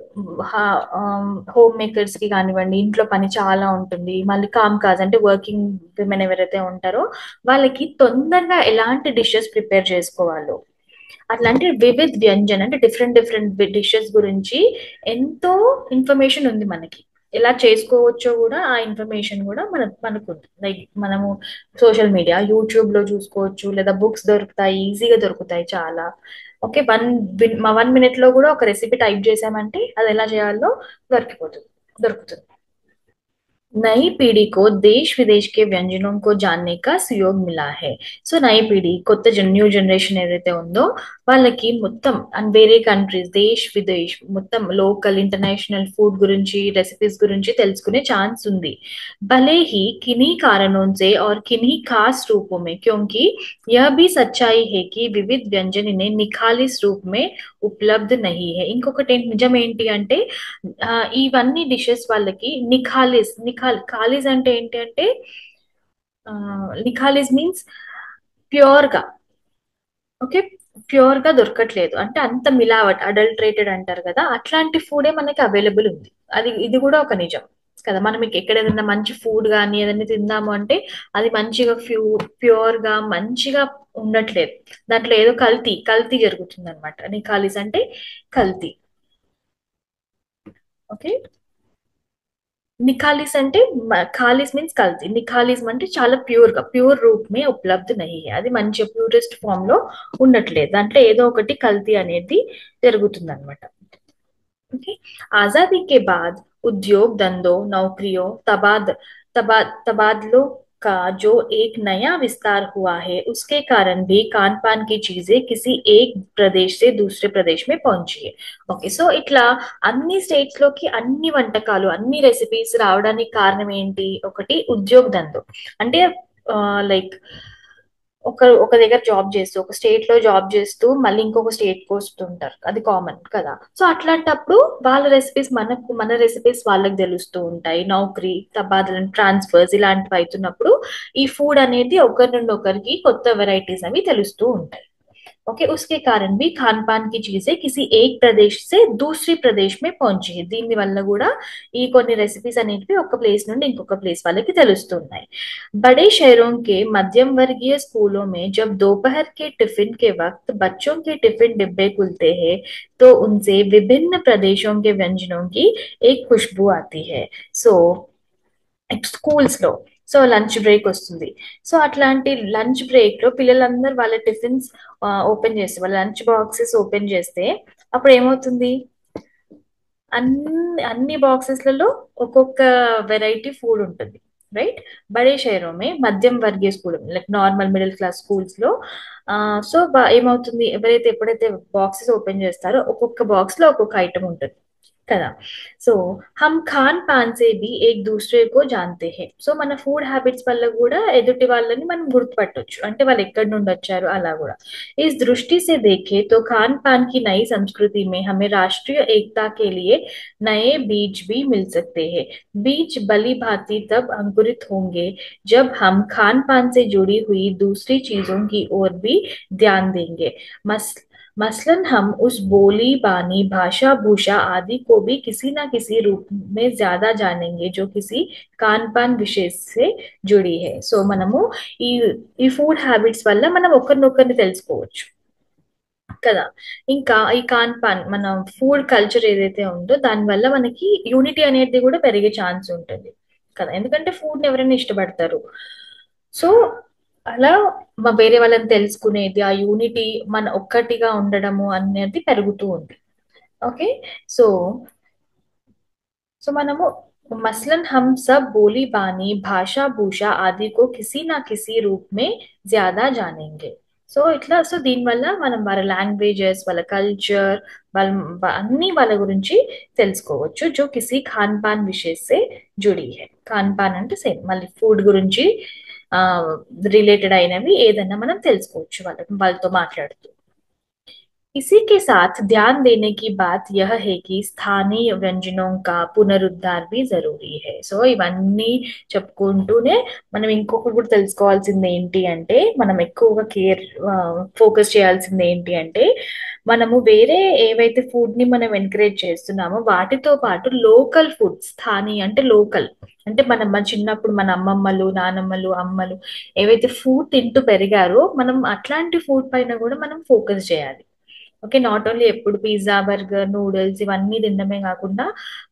హోమ్ మేకర్స్ కి కానివ్వండి, ఇంట్లో పని చాలా ఉంటుంది. మళ్ళీ కామ్ కాజ్ అంటే వర్కింగ్ విమెన్ ఎవరైతే ఉంటారో వాళ్ళకి తొందరగా ఎలాంటి డిషెస్ ప్రిపేర్ చేసుకోవాలో, అట్లాంటి వివిధ్ వ్యంజన్ అంటే డిఫరెంట్ డిఫరెంట్ డిషెస్ గురించి ఎంతో ఇన్ఫర్మేషన్ ఉంది మనకి. ఎలా చేసుకోవచ్చో కూడా ఆ ఇన్ఫర్మేషన్ కూడా మనకు ఉంది. లైక్ మనము సోషల్ మీడియా యూట్యూబ్ లో చూసుకోవచ్చు, లేదా బుక్స్ దొరుకుతాయి, ఈజీగా దొరుకుతాయి చాలా. ఓకే 1 మినిట్ లో కూడా ఒక రెసిపీ టైప్ చేసామంటే అది ఎలా చేయాలో దొరుకుతుంది. नई पीढ़ी को देश विदेश के व्यंजनों को जानने का सुयोग मिला है. సో నई పీढ़ी కొత్త న్యూ జనరేషన్ ఏదైతే ఉందో వాళ్ళకి మొత్తం వేరే కంట్రీస్ దేశ్ విదేశ్ మొత్తం లోకల్ ఇంటర్నేషనల్ ఫుడ్ గురించి रेसिपीज గురించి తెలుసుకునే ఛాన్స్ ఉంది. भले ही किन्हीं कारणों से और किन्हीं खास रूपों में, क्योंकि यह भी सच्चाई है कि विविध व्यंजन इन्हें निखालिस रूप में उपलब्ध नहीं है. ఇంకొకటి నిజం ఏంటి అంటే ఇవన్నీ డిషెస్ వాళ్ళకి ఖాళీస్ అంటే ఏంటి అంటే నిఖాలీస్ మీన్స్ ప్యూర్ గా. ఓకే ప్యూర్ గా దొరకట్లేదు అంటే అంత మిలావట్ అడల్టరేటెడ్ అంటారు కదా, అట్లాంటి ఫుడే మనకి అవైలబుల్ ఉంది. ఇది కూడా ఒక నిజం కదా. మనం ఎక్కడ ఏదైనా మంచి ఫుడ్ కానీ ఏదైనా తిందాము అంటే అది మంచిగా ప్యూర్ గా మంచిగా ఉండట్లేదు. దాంట్లో ఏదో కల్తీ కల్తీ జరుగుతుంది అనమాట. నిఖాలీస్ అంటే కల్తీ. ఓకే निखालिस అంటే ఖాళీస్ మీన్స్ కల్తీ, నిఖాలిస్ అంటే చాలా ప్యూర్ గా ప్యూర్ రూప్ మే ఉపలబ్ధ నహీ హై, అది మంచి ప్యూరెస్ట్ ఫామ్ లో ఉండట్లేదు. దాంట్లో ఏదో ఒకటి కల్తీ అనేది జరుగుతుంది అనమాట. ओके आजादी के बाद उद्योग धंधों नौकरियों तबादलों का जो एक नया विस्तार हुआ है, उसके कारण भी खान पान की चीजें किसी एक प्रदेश से दूसरे प्रदेश में पहुंची है. ఓకే సో ఇట్లా అన్ని స్టేట్స్ లోకి అన్ని వంటకాలు అన్ని రెసిపీస్ రావడానికి కారణం ఏంటి, ఒకటి ఉద్యోగ్ దందో అంటే లైక్ ఒక దగ్గర జాబ్ చేస్తూ ఒక స్టేట్ లో జాబ్ చేస్తూ మళ్ళీ ఇంకొక స్టేట్ కి వస్తుంటారు, అది కామన్ కదా. సో అట్లాంటప్పుడు వాళ్ళ రెసిపీస్ మన రెసిపీస్ వాళ్ళకి తెలుస్తూ ఉంటాయి. నౌకరీ తబాదలను ట్రాన్స్ఫర్స్ ఇలాంటివి అవుతున్నప్పుడు ఈ ఫుడ్ అనేది ఒకరి నుండి ఒకరికి కొత్త వెరైటీస్ అవి తెలుస్తూ ఉంటాయి. ओके उसके कारण भी खान पान की चीजें किसी एक प्रदेश से दूसरी प्रदेश में पहुंची है. దీని వల్ల కూడా ఈ కొన్ని రెసిపీస్ అనేటివి ఒక ప్లేస్ నుండి ఇంకొక ప్లేస్ వాళ్ళకి తెలుస్తున్నాయి. बड़े शहरों के मध्यम वर्गीय स्कूलों में जब दोपहर के टिफिन के वक्त बच्चों के टिफिन डिब्बे खुलते हैं तो उनसे विभिन्न प्रदेशों के व्यंजनों की एक खुशबू आती है. సో స్కూల్స్ లో సో లంచ్ బ్రేక్ వస్తుంది. సో అట్లాంటి లంచ్ బ్రేక్ లో పిల్లలందరూ వాళ్ళ టిఫిన్స్ ఓపెన్ చేస్తే, వాళ్ళ లంచ్ బాక్సెస్ ఓపెన్ చేస్తే అప్పుడు ఏమవుతుంది, అన్ని బాక్సెస్లలో ఒక్కొక్క వెరైటీ ఫుడ్ ఉంటుంది. రైట్ బడే షహరోं में మధ్యం వర్గీయ school like normal middle class schools లో సో ఏమవుతుంది, ఎప్పుడైతే బాక్సెస్ ఓపెన్ చేస్తారో ఒక్కొక్క బాక్స్ లో ఒక్కొక్క ఐటమ్ ఉంటుంది కదా. సో హమ్ ఖాన్ పాన్ సే భీ ఏక్ దూసరే కో జాన్తే హై. సో మన ఫుడ్ హ్యాబిట్స్ వల్ల కూడా ఎదుటి వాళ్ళని మనం గుర్తుపట్టొచ్చు, అంటే వాళ్ళు ఎక్కడి నుండి వచ్చారు అలా కూడా. इस दृष्टि से देखें तो खान पान की नई संस्कृति में हमें राष्ट्रीय एकता के लिए नए बीज भी मिल सकते हैं. बीज भली भांति तब अंकुरित होंगे जब हम खान पान से जुड़ी हुई दूसरी चीजों की ओर भी ध्यान देंगे. मस मसलन हम उस बोली बानी भाषा भूषा आदि को भी किसी ना किसी रूप में ज्यादा जानेंगे जो किसी कान पान विशेष से जुड़ी है. సో మనము ఈ ఈ ఫుడ్ హ్యాబిట్స్ వల్ల మనం ఒకరినొకరిని తెలుసుకోవచ్చు కదా. ఇంకా ఈ కాన్ పాన్ మన ఫుడ్ కల్చర్ ఏదైతే ఉందో దాని వల్ల మనకి యూనిటీ అనేది కూడా పెరిగే ఛాన్స్ ఉంటుంది కదా, ఎందుకంటే ఫుడ్ ని ఎవరైనా ఇష్టపడతారు. సో అలా వేరే వాళ్ళని తెలుసుకునేది ఆ యూనిటీ మన ఒక్కటిగా ఉండడము అనేది పెరుగుతూ ఉంది. ఓకే సో సో మనము मसलन हम सब बोली बानी भाषा भूषा आदि को किसी ना किसी रूप में ज्यादा जानेंगे. సో ఇట్లా సో దీనివల్ల మనం వాళ్ళ లాంగ్వేజెస్ వాళ్ళ కల్చర్ వాళ్ళ అన్ని వాళ్ళ గురించి తెలుసుకోవచ్చు. జో కిసి ఖాన్ పాన్ విషయ్ సే జుడి హై. ఖాన్ పాన్ అంటే సేమ్ మళ్ళీ ఫుడ్ గురించి ఆ రిలేటెడ్ అయినవి ఏదన్నా మనం తెలుసుకోవచ్చు వాళ్ళతో మాట్లాడుతూ. इसी के साथ ध्यान देने की बात यह है कि స్థానీయ వ్యంజనం కా పునరుద్ధార్ भी जरूरी है. సో ఇవన్నీ చెప్పుకుంటూనే మనం ఇంకొకటి కూడా తెలుసుకోవాల్సింది ఏంటి అంటే మనం ఎక్కువగా ఫోకస్ చేయాల్సింది ఏంటి అంటే మనము వేరే ఏవైతే ఫుడ్ ని మనం ఎంకరేజ్ చేస్తున్నామో వాటితో పాటు లోకల్ ఫుడ్, స్థానియ అంటే లోకల్ అంటే మన చిన్నప్పుడు మన అమ్మమ్మలు నానమ్మలు అమ్మలు ఏవైతే ఫుడ్ తింటూ పెరిగారో మనం అట్లాంటి ఫుడ్ పైన కూడా మనం ఫోకస్ చేయాలి. ఓకే, నాట్ ఓన్లీ ఎప్పుడు పిజ్జా బర్గర్ నూడిల్స్ ఇవన్నీ తినడమే కాకుండా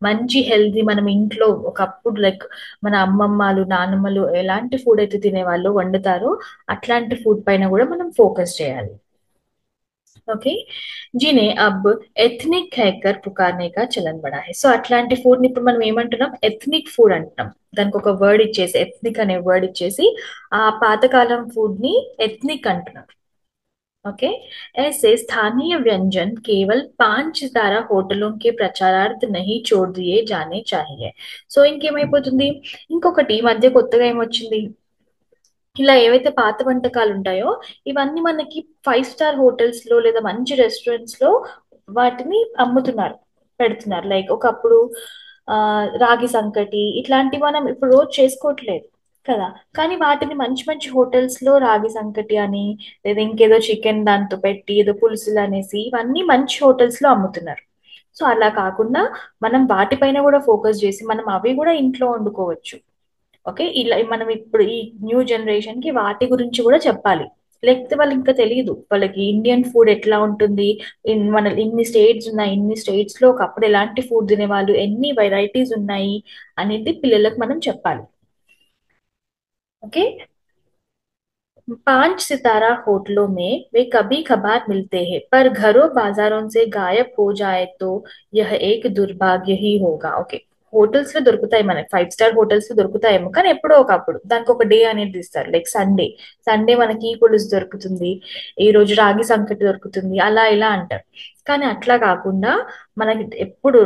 మంచి హెల్తీ మనం ఇంట్లో ఒకప్పుడు లైక్ మన అమ్మమ్మలు నానమ్మలు ఎలాంటి ఫుడ్ అయితే తినేవాళ్ళు వండుతారో అట్లాంటి ఫుడ్ పైన కూడా మనం ఫోకస్ చేయాలి. ఓకే, जिन्हें अब ఎథ్నిక్ హ్యాకర్ పుకార్నే కా చలన్ బడా హై. సో అట్లాంటి ఫుడ్ ని ఇప్పుడు మనం ఏమంటున్నాం, ఎథ్నిక్ ఫుడ్ అంటున్నాం. దానికి ఒక వర్డ్ ఇచ్చేసి ఎథ్నిక్ అనే వర్డ్ ఇచ్చేసి ఆ పాతకాలం ఫుడ్ ని ఎథ్నిక్ అంటున్నాం. ओके, ऐसे स्थानीय व्यंजन केवल 5 सितारा होटलों के ప్రచారార్థ नहीं छोड़ दिए जाने चाहिए. సో ఇంకేమైపోతుంది, ఇంకొకటి ఈ మధ్య కొత్తగా ఏమొచ్చింది, ఇలా ఏవైతే పాత వంటకాలు ఉంటాయో ఇవన్నీ మనకి 5 స్టార్ హోటల్స్ లో లేదా మంచి రెస్టారెంట్స్ లో వాటిని అమ్ముతున్నారు, పెడుతున్నారు. లైక్ ఒకప్పుడు ఆ రాగి సంకటి ఇట్లాంటివి మనం ఇప్పుడు రోజు చేసుకోవట్లేదు కదా, కానీ వాటిని మంచి మంచి హోటల్స్ లో రాగి సంకటి అని లేదా ఇంకేదో చికెన్ దాంతో పెట్టి ఏదో పులుసులు అనేసి ఇవన్నీ మంచి హోటల్స్ లో అమ్ముతున్నారు. సో అలా కాకుండా మనం వాటిపైన కూడా ఫోకస్ చేసి మనం అవి కూడా ఇంట్లో వండుకోవచ్చు. ఓకే, ఇలా మనం ఇప్పుడు ఈ న్యూ జనరేషన్ కి వాటి గురించి కూడా చెప్పాలి. లేకపోతే వాళ్ళు ఇంకా తెలియదు వాళ్ళకి ఇండియన్ ఫుడ్ ఎట్లా ఉంటుంది, మన ఇన్ని స్టేట్స్ ఉన్నాయి, ఇన్ని స్టేట్స్ లో ఒకప్పుడు ఎలాంటి ఫుడ్ తినేవాళ్ళు, ఎన్ని వెరైటీస్ ఉన్నాయి అనేది పిల్లలకు మనం చెప్పాలి. ఓకే, 5 सितारा होटलों में वे कभी कभार मिलते हैं पर घरों बाजारों से गायब हो जाए तो यह एक दुर्भाग्य ही होगा. ఓకే, హోటల్స్ లో దొరుకుతాయి మనకి, 5 స్టార్ హోటల్స్ లో దొరుకుతాయేమో కానీ ఎప్పుడో ఒకప్పుడు దానికి ఒక డే అనేది ఇస్తారు. లైక్ సండే, సండే మనకి ఈ పులుసు దొరుకుతుంది, ఈ రోజు రాగి సంకటి దొరుకుతుంది, అలా ఇలా అంటారు. కానీ అట్లా కాకుండా మనకి ఎప్పుడు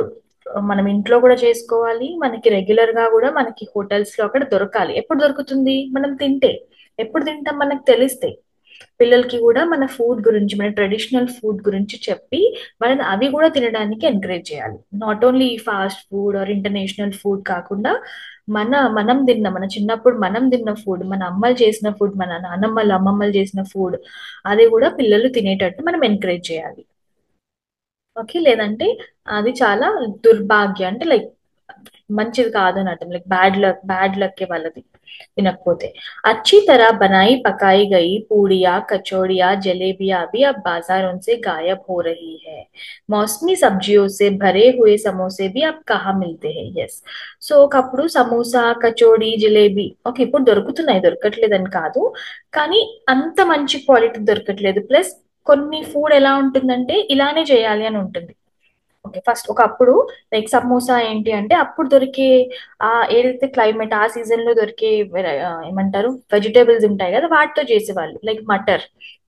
మనం ఇంట్లో కూడా చేసుకోవాలి, మనకి రెగ్యులర్ గా కూడా మనకి హోటల్స్ లో అక్కడ దొరకాలి. ఎప్పుడు దొరుకుతుంది, మనం తింటే. ఎప్పుడు తింటాం మనకు తెలిస్తే పిల్లలకి కూడా మన ఫుడ్ గురించి మన ట్రెడిషనల్ ఫుడ్ గురించి చెప్పి వాళ్ళని అవి కూడా తినడానికి ఎంకరేజ్ చేయాలి. Not only fast food or international food కాకుండా మనం తిన్న మన చిన్నప్పుడు మనం తిన్న ఫుడ్, మన అమ్మలు చేసిన ఫుడ్, మన నాన్నమ్మలు అమ్మమ్మలు చేసిన ఫుడ్ అది కూడా పిల్లలు తినేటట్టు మనం ఎంకరేజ్ చేయాలి. ఓకే, లేదంటే అది చాలా దుర్భాగ్య అంటే లైక్ మంచిది కాదు అని అర్థం, లైక్ బ్యాడ్ లక్ వాళ్ళది తినకపోతే. अच्छी तरह बनाई पकाई गई पूड़ियाँ कचौड़ियाँ जलेबियाँ भी अब बाजारों से गायब हो रही है. मौसमी सब्जियों से भरे हुए समोसे भी अब कहाँ मिलते हैं. ఎస్, సో ఒకప్పుడు సమోసా కచోడి జిలేబీ ఓకే ఇప్పుడు దొరుకుతున్నాయి, దొరకట్లేదని కాదు, కానీ అంత మంచి క్వాలిటీ దొరకట్లేదు. ప్లస్ కొన్ని ఫుడ్ ఎలా ఉంటుందంటే ఇలానే చేయాలి అని ఉంటుంది. ఓకే, ఫస్ట్ ఒకప్పుడు లైక్ సమోసా ఏంటి అంటే అప్పుడు దొరికే ఆ ఏదైతే క్లైమేట్ ఆ సీజన్ లో దొరికే ఏమంటారు వెజిటేబుల్స్ ఉంటాయి కదా వాటితో చేసేవాళ్ళు. లైక్ మటర్,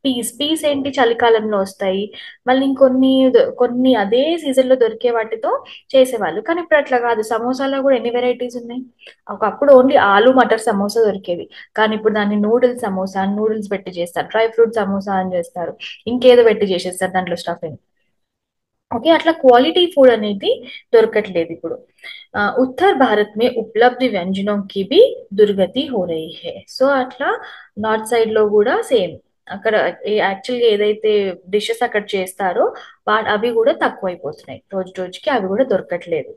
పీస్ ఏంటి చలికాలంలో వస్తాయి, మళ్ళీ కొన్ని అదే సీజన్ లో దొరికే వాటితో చేసేవాళ్ళు. కానీ ఇప్పుడు అట్లా కాదు, సమోసాలో కూడా ఎన్ని వెరైటీస్ ఉన్నాయి. ఒకప్పుడు ఓన్లీ ఆలు మటర్ సమోసా దొరికేది, కానీ ఇప్పుడు దాన్ని నూడిల్స్ సమోసా, నూడిల్స్ పెట్టి చేస్తారు, డ్రై ఫ్రూట్ సమోసా అని చేస్తారు, ఇంకేదో పెట్టి చేసేస్తారు దాంట్లో స్టఫింగ్. ఓకే, అట్లా క్వాలిటీ ఫుడ్ అనేది దొరకట్లేదు ఇప్పుడు. उत्तर भारत में उपलब्ध व्यंजनों की भी दुर्गति हो रही है. సో అట్లా నార్త్ సైడ్ లో కూడా సేమ్ అక్కడ యాక్చువల్గా ఏదైతే డిషెస్ అక్కడ చేస్తారో అవి కూడా తక్కువైపోతున్నాయి, రోజు రోజుకి అవి కూడా దొరకట్లేదు.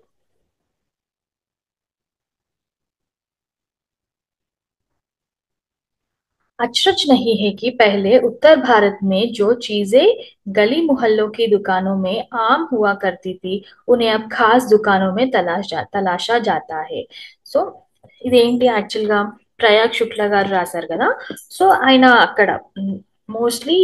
अचरज नहीं है कि पहले उत्तर भारत में जो चीजें गली मोहल्लों की दुकानों में आम हुआ करती थी उन्हें अब खास दुकानों में तलाशा जाता है. సో ఇదేంటి యాక్చువల్ గా ప్రయాగ్ శుక్ల గారు రాశారు కదా. సో ఆయన అక్కడ మోస్ట్లీ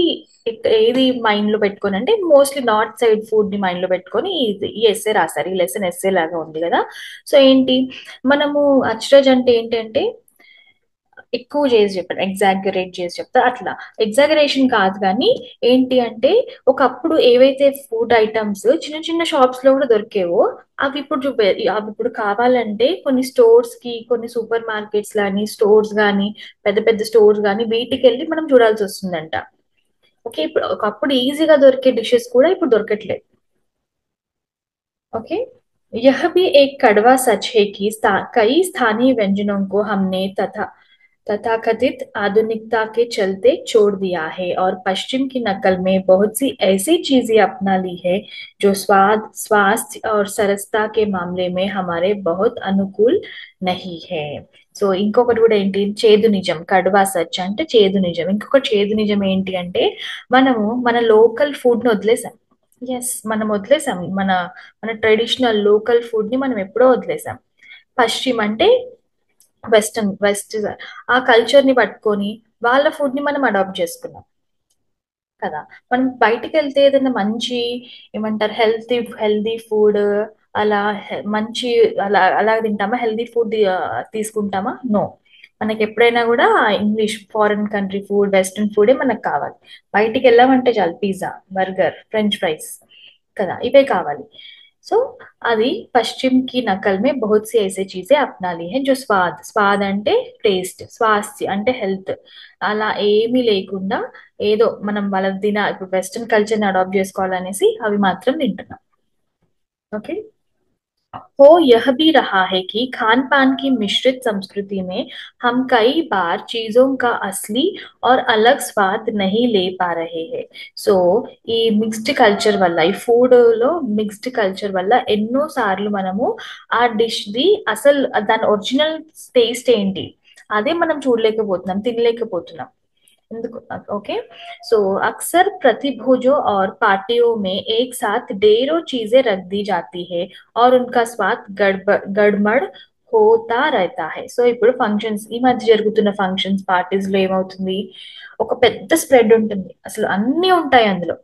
ఏది మైండ్ లో పెట్టుకొని అంటే మోస్ట్లీ నార్త్ సైడ్ ఫుడ్ ని మైండ్ లో పెట్టుకొని ఈ ఎస్సే రాశారు. ఈ లెసన్ ఎస్సే లాగా ఉంది కదా. సో ఏంటి మనము అచ్రజ్ అంటే ఏంటి అంటే ఎక్కువ చేసి చెప్పారు, ఎగ్జాగరేట్ చేసి చెప్తారు అట్లా. ఎగ్జాగరేషన్ కాదు కానీ ఏంటి అంటే, ఒకప్పుడు ఏవైతే ఫుడ్ ఐటమ్స్ చిన్న చిన్న షాప్స్ లో కూడా దొరికేవో అవి ఇప్పుడు అవి ఇప్పుడు కావాలంటే కొన్ని స్టోర్స్ కి, కొన్ని సూపర్ మార్కెట్స్ కానీ స్టోర్స్ కానీ, పెద్ద పెద్ద స్టోర్స్ కానీ వీటికి వెళ్ళి మనం చూడాల్సి వస్తుందంట. ఓకే, ఇప్పుడు ఒకప్పుడు ఈజీగా దొరికే డిషెస్ కూడా ఇప్పుడు దొరకట్లేదు. ओके। यह भी एक कड़वा सच है कि कई स्थानीय व्यंजनों को हमने तथाकथित आधुनिकता के चलते छोड़ दिया है और पश्चिम की नकल में बहुत सी ऐसी चीजें अपना ली है जो स्वाद, स्वास्थ्य और सरसता के मामले में हमारे बहुत अनुकूल नहीं है। సో ఇంకొకటి కూడా ఏంటి, చేదు నిజం. కడువా సచ్ అంటే చేదు నిజం. ఇంకొక చేదు నిజం ఏంటి అంటే, మనము మన లోకల్ ఫుడ్ ని వదిలేసాం. ఎస్, మనం వదిలేసాం మన మన ట్రెడిషనల్ లోకల్ ఫుడ్ ని మనం ఎప్పుడో వదిలేసాం. పశ్చిమ అంటే వెస్ట్ ఆ కల్చర్ ని పట్టుకొని వాళ్ళ ఫుడ్ ని మనం అడాప్ట్ చేసుకున్నాం కదా. మనం బయటికి వెళ్తే ఏదైనా మంచి, ఏమంటారు, హెల్తీ ఫుడ్ అలా మంచి అలా తింటామా? హెల్తీ ఫుడ్ తీసుకుంటామా? నో. మనకి ఎప్పుడైనా కూడా English foreign country food, western ఫుడే మనకు కావాలి. బయటికి వెళ్ళామంటే చాలు పిజ్జా, బర్గర్, ఫ్రెంచ్ ఫ్రైస్ కదా, ఇవే కావాలి. సో అది పశ్చిम की नकल में बहुत सी ऐसी चीजें अपना ली हैं जो स्वाद, స్వాద్ అంటే టేస్ట్, స్వాస్థ్య అంటే హెల్త్, అలా ఏమీ లేకుండా ఏదో మనం వాళ్ళ ఇప్పుడు వెస్ట్రన్ కల్చర్ ని అడాప్ట్ చేసుకోవాలనేసి అవి మాత్రం తింటున్నాం. ఓకే। हो यह भी रहा है कि खान पान की मिश्रित संस्कृति में हम कई बार चीजों का असली और अलग स्वाद नहीं ले पा रहे हैं। సో ఈ మిక్స్డ్ కల్చర్ వల్ల, ఈ ఫుడ్ లో మిక్స్డ్ కల్చర్ వల్ల ఎన్నో సార్లు మనము ఆ డిష్ ది అసలు దాని ఒరిజినల్ టేస్ట్ ఏంటి అదే మనం చూడలేకపోతున్నాం, తినలేకపోతున్నాం. ఎందుకు? ओके। सो अक्सर प्रतिभोजों और पार्टियों में एक साथ ढेरों चीजें रख दी जाती है और उनका स्वाद गड़बड़ होता रहता है। సో ఇప్పుడు ఫంక్షన్స్, ఈ మధ్య జరుగుతున్న ఫంక్షన్స్ పార్టీస్ లో ఏమవుతుంది, ఒక పెద్ద స్ప్రెడ్ ఉంటుంది, అసలు అన్ని ఉంటాయి అందులో.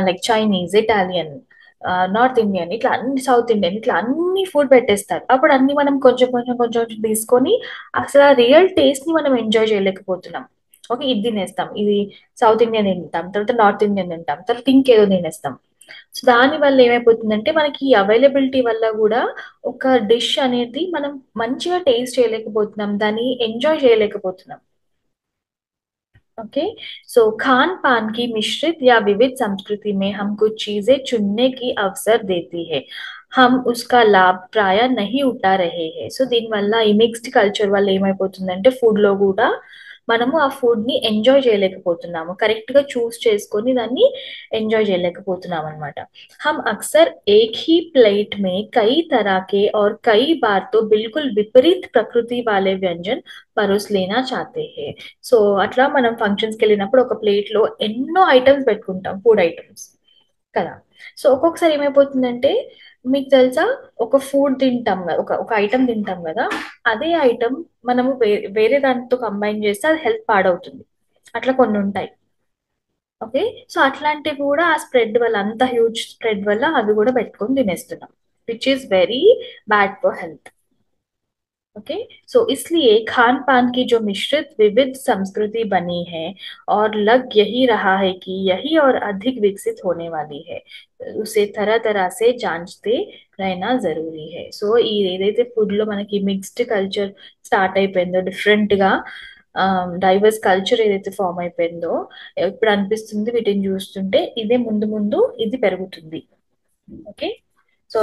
Like Chinese, Italian, north Indian, ఇట్లా అన్ని, సౌత్ ఇండియన్, ఇట్లా అన్ని ఫుడ్ పెట్టేస్తారు. అప్పుడు అన్ని మనం కొంచెం కొంచెం కొంచెం కొంచెం తీసుకొని అసలు ఆ రియల్ టేస్ట్ ని మనం ఎంజాయ్ చేయలేకపోతున్నాం. ఓకే, ఇది తినేస్తాం, ఇది సౌత్ ఇండియన్ తింటాం, తర్వాత నార్త్ ఇండియన్ తింటాం, తర్వాత ఇంకేదో తినేస్తాం. సో దాని వల్ల ఏమైపోతుందంటే, మనకి అవైలబిలిటీ వల్ల కూడా ఒక డిష్ అనేది మనం మంచిగా టేస్ట్ చేయలేకపోతున్నాం, దాన్ని ఎంజాయ్ చేయలేకపోతున్నాం. ओके। सो खान पान की मिश्रित या विविध संस्कृति में हम कुछ चीजें चुनने की अवसर देती है, हम उसका లాభ ప్రాయ నహి ఉఠా రహే హే। సో దీనివల్ల ఈ మిక్స్డ్ కల్చర్ వల్ల ఏమైపోతుందంటే, ఫుడ్ లో కూడా మనము ఆ ఫుడ్ ని ఎంజాయ్ చేయలేకపోతున్నాము, కరెక్ట్ గా చూస్ చేసుకొని దాన్ని ఎంజాయ్ చేయలేకపోతున్నాం అనమాట. हम अक्सर एक ही प्लेट में कई तरह के और कई बार तो बिल्कुल विपरीत प्रकृति वाले व्यंजन परोस लेना चाहते हैं। సో అట్లా మనం ఫంక్షన్స్కి వెళ్ళినప్పుడు ఒక ప్లేట్ లో ఎన్నో ఐటమ్స్ పెట్టుకుంటాం, ఫుడ్ ఐటమ్స్ కదా. సో ఒక్కొక్కసారి ఏమైపోతుందంటే, మీకు తెలుసా, ఒక ఫుడ్ తింటాం కదా, ఒక ఒక ఐటమ్ తింటాం కదా, అదే ఐటమ్ మనము వేరే దాంతో కంబైన్ చేస్తే అది హెల్త్ పాడవుతుంది. అట్లా కొన్ని ఉంటాయి. ఓకే, సో అట్లాంటివి కూడా ఆ స్ప్రెడ్ వల్ల, అంత హ్యూజ్ స్ప్రెడ్ వల్ల అవి కూడా పెట్టుకొని తినేస్తున్నాం, which is very bad for health. Okay. So इसलिए खान पान की जो मिश्रित विविध संस्कृति बनी है, और लग यही रहा है कि यही और अधिक विकसित होने वाली है, उसे तरह तरह से जांचते रहना जरूरी है। సో ఈ ఏదైతే ఫుడ్ లో మనకి మిక్స్డ్ కల్చర్ స్టార్ట్ అయిపోయిందో, డిఫరెంట్ గా డైవర్స్ కల్చర్ ఏదైతే ఫామ్ అయిపోయిందో, ఇప్పుడు అనిపిస్తుంది వీటిని చూస్తుంటే ఇదే ముందు ముందు ఇది పెరుగుతుంది. ఓకే। సో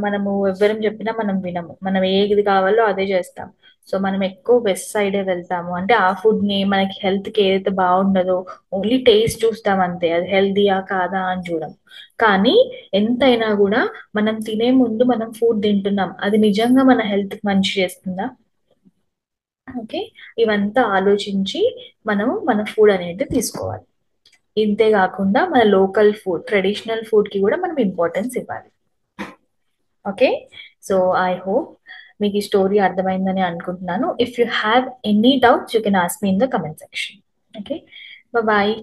మనము ఎవ్వరం చెప్పినా మనం వినము, మనం ఏది కావాలో అదే చేస్తాం. సో మనం ఎక్కువ వెస్ట్ సైడే వెళ్తాము, అంటే ఆ ఫుడ్ ని మనకి హెల్త్ కి ఏదైతే బాగుండదో ఓన్లీ టేస్ట్ చూస్తాం అంతే, అది హెల్దీయా కాదా అని చూడం. కానీ ఎంతైనా కూడా మనం తినే ముందు మనం ఫుడ్ తింటున్నాం, అది నిజంగా మన హెల్త్ కి మంచి చేస్తుందా? ఓకే, ఇవంతా ఆలోచించి మనం మన ఫుడ్ అనేది తీసుకోవాలి. ఇంతే కాకుండా మన లోకల్ ఫుడ్, ట్రెడిషనల్ ఫుడ్ కి కూడా మనం ఇంపార్టెన్స్ ఇవ్వాలి. ఓకే। సో ఐ హోప్ మీకు ఈ స్టోరీ అర్థమైందని అనుకుంటున్నాను. If you have any doubts you can ask me in the comment section. Okay, bye.